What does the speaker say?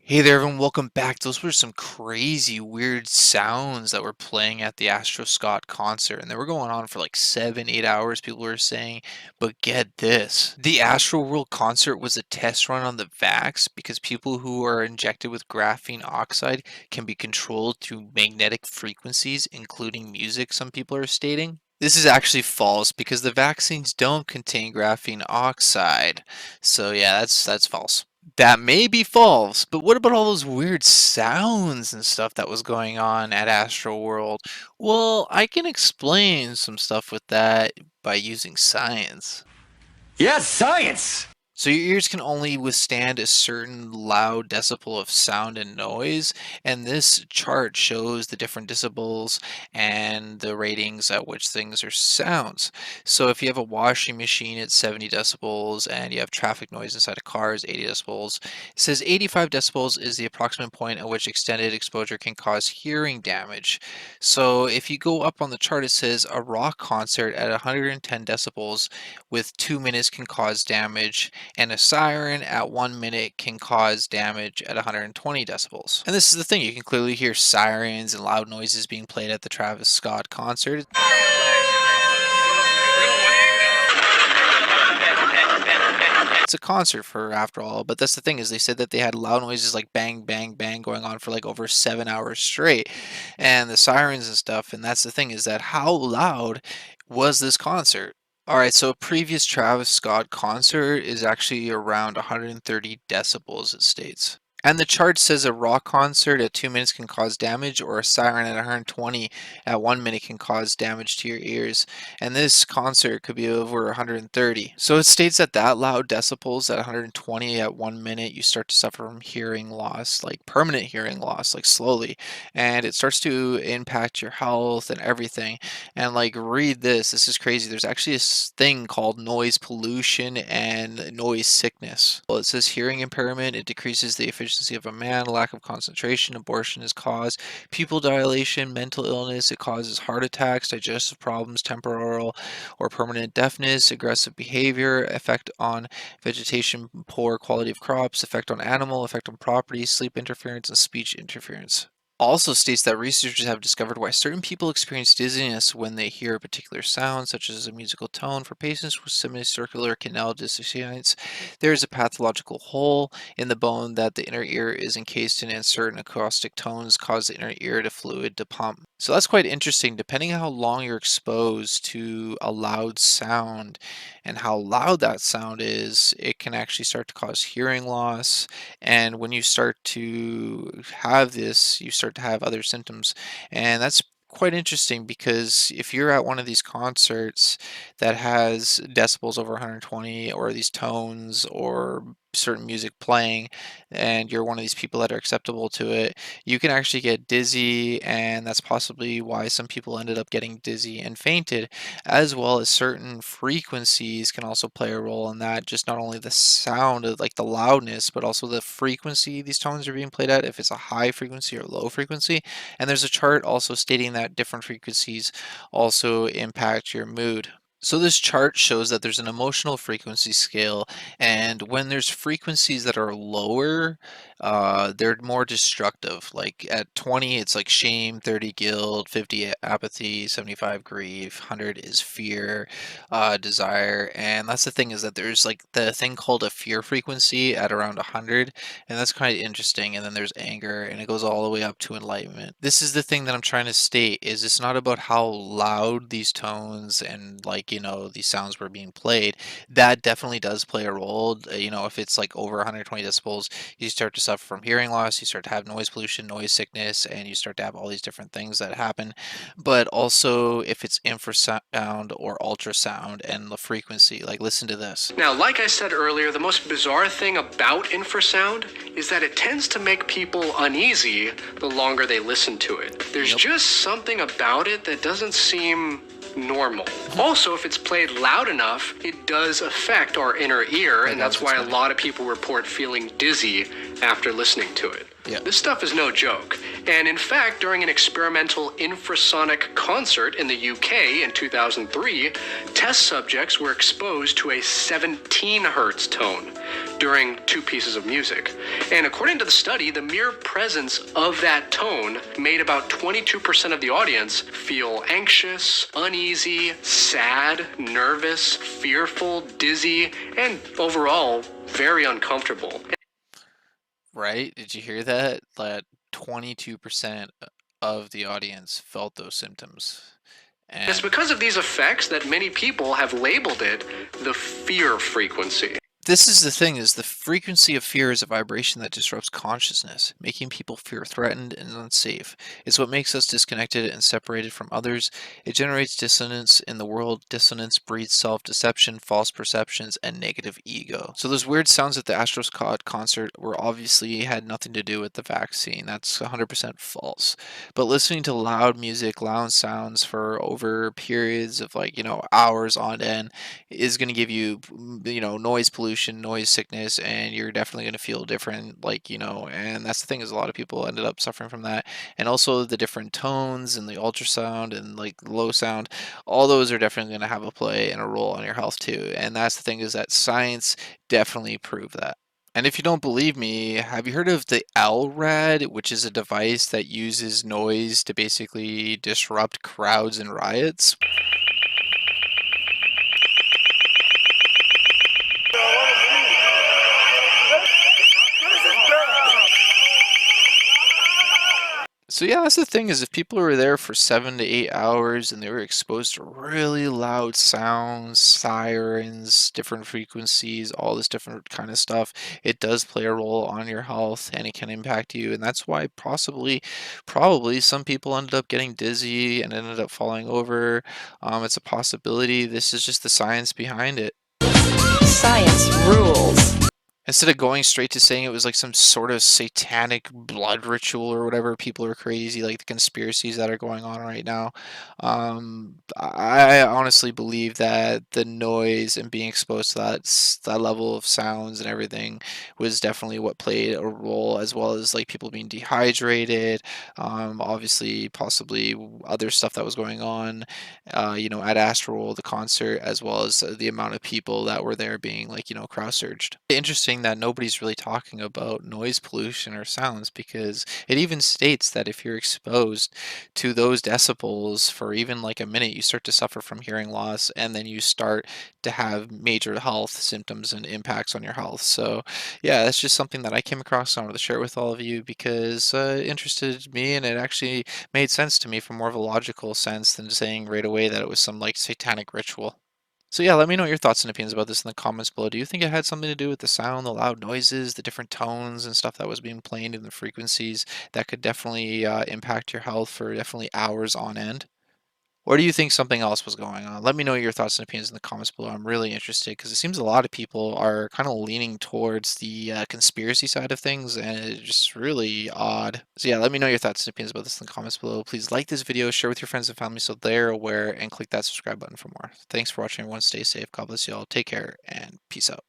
Hey there, everyone. Welcome back. Those were some crazy, weird sounds that were playing at the Astro Scott concert, and they were going on for like 7, 8 hours, people were saying. But get this, the Astroworld concert was a test run on the vax because people who are injected with graphene oxide can be controlled through magnetic frequencies, including music, some people are stating. This is actually false because the vaccines don't contain graphene oxide. So yeah, that's false. That may be false, but what about all those weird sounds and stuff that was going on at Astroworld? Well, I can explain some stuff with that by using science. Yes, science! So your ears can only withstand a certain loud decibel of sound and noise, and this chart shows the different decibels and the ratings at which things are sounds. So if you have a washing machine at 70 decibels and you have traffic noise inside a car is 80 decibels, it says 85 decibels is the approximate point at which extended exposure can cause hearing damage. So if you go up on the chart, it says a rock concert at 110 decibels with 2 minutes can cause damage, and a siren at 1 minute can cause damage at 120 decibels. And this is the thing, you can clearly hear sirens and loud noises being played at the Travis Scott concert. It's a concert for after all, but that's the thing is they said that they had loud noises like bang, bang, bang going on for like over 7 hours straight, and the sirens and stuff. And that's the thing is that how loud was this concert? All right, so a previous Travis Scott concert is actually around 130 decibels, it states. And the chart says a rock concert at 2 minutes can cause damage, or a siren at 120 at 1 minute can cause damage to your ears. And this concert could be over 130. So it states that loud decibels at 120 at 1 minute, you start to suffer from hearing loss, like permanent hearing loss, like slowly. And it starts to impact your health and everything. And like, read this. This is crazy. There's actually a thing called noise pollution and noise sickness. Well, it says hearing impairment. It decreases the efficiency of a man. Lack of concentration. Abortion is caused. Pupil dilation. Mental illness. It causes heart attacks, digestive problems, temporal or permanent deafness. Aggressive behavior. Effect on vegetation. Poor quality of crops. Effect on animal. Effect on property. Sleep interference and speech interference also states that researchers have discovered why certain people experience dizziness when they hear a particular sound, such as a musical tone. For patients with semicircular canal dysfunction, there is a pathological hole in the bone that the inner ear is encased in, and certain acoustic tones cause the inner ear to fluid to pump. So that's quite interesting. Depending on how long you're exposed to a loud sound and how loud that sound is, it can actually start to cause hearing loss. And when you start to have this, you start to have other symptoms. And that's quite interesting because if you're at one of these concerts that has decibels over 120 or these tones or certain music playing and you're one of these people that are acceptable to it, you can actually get dizzy, and that's possibly why some people ended up getting dizzy and fainted, as well as certain frequencies can also play a role in that. Just not only the sound of like the loudness, but also the frequency these tones are being played at, if it's a high frequency or low frequency. And there's a chart also stating that different frequencies also impact your mood. So this chart shows that there's an emotional frequency scale, and when there's frequencies that are lower, they're more destructive. Like at 20, it's like shame, 30 guilt, 50 apathy, 75 grief, 100 is fear, desire. And that's the thing is that there's like the thing called a fear frequency at around 100, and that's kind of interesting. And then there's anger, and it goes all the way up to enlightenment. This is the thing that I'm trying to state is it's not about how loud these tones and like, these sounds were being played. That definitely does play a role. If it's like over 120 decibels, you start to suffer from hearing loss, you start to have noise pollution, noise sickness, and you start to have all these different things that happen. But also, if it's infrasound or ultrasound and the frequency, like listen to this. Now, like I said earlier, the most bizarre thing about infrasound is that it tends to make people uneasy the longer they listen to it. There's Yep. just something about it that doesn't seem normal. Also, if it's played loud enough, it does affect our inner ear, and That was that's why a exciting. lot of people report feeling dizzy after listening to it. Yeah. This stuff is no joke. And in fact, during an experimental infrasonic concert in the UK in 2003, test subjects were exposed to a 17 hertz tone during 2 pieces of music. And according to the study, the mere presence of that tone made about 22% of the audience feel anxious, uneasy, sad, nervous, fearful, dizzy, and overall very uncomfortable. Right? Did you hear that? That 22% of the audience felt those symptoms. It's And because of these effects that many people have labeled it the fear frequency. this is the thing, is the frequency of fear is a vibration that disrupts consciousness, making people feel threatened and unsafe. It's what makes us disconnected and separated from others. It generates dissonance in the world. Dissonance breeds self-deception, false perceptions, and negative ego. So those weird sounds at the Astroworld concert were obviously had nothing to do with the vaccine. That's 100% false. But listening to loud music, loud sounds for over periods of hours on end is going to give you, noise pollution, noise sickness, and you're definitely going to feel different, and that's the thing, is a lot of people ended up suffering from that. And also the different tones and the ultrasound and like low sound, all those are definitely going to have a play and a role on your health too. And that's the thing, is that science definitely proved that. And if you don't believe me, have you heard of the LRAD, which is a device that uses noise to basically disrupt crowds and riots? So yeah, that's the thing, is if people were there for 7 to 8 hours and they were exposed to really loud sounds, sirens, different frequencies, all this different kind of stuff, it does play a role on your health and it can impact you. And that's why probably some people ended up getting dizzy and ended up falling over. It's a possibility. This is just the science behind it. Science rules. Instead of going straight to saying it was like some sort of satanic blood ritual or whatever, people are crazy, like the conspiracies that are going on right now. I honestly believe that the noise and being exposed to that level of sounds and everything was definitely what played a role, as well as like people being dehydrated, obviously, possibly other stuff that was going on, at Astroworld, the concert, as well as the amount of people that were there being crowd surged. Interesting that nobody's really talking about noise pollution or sounds, because it even states that if you're exposed to those decibels for even like a minute, you start to suffer from hearing loss, and then you start to have major health symptoms and impacts on your health. So, yeah, that's just something that I came across. I wanted to share with all of you because it interested me, and it actually made sense to me from more of a logical sense than saying right away that it was some like satanic ritual. So yeah, let me know your thoughts and opinions about this in the comments below. Do you think it had something to do with the sound, the loud noises, the different tones and stuff that was being played in the frequencies that could definitely impact your health for definitely hours on end? Or do you think something else was going on? Let me know your thoughts and opinions in the comments below. I'm really interested because it seems a lot of people are kind of leaning towards the conspiracy side of things, and it's just really odd. So yeah, let me know your thoughts and opinions about this in the comments below. Please like this video, share with your friends and family so they're aware, and click that subscribe button for more. Thanks for watching, everyone. Stay safe. God bless you all. Take care, and peace out.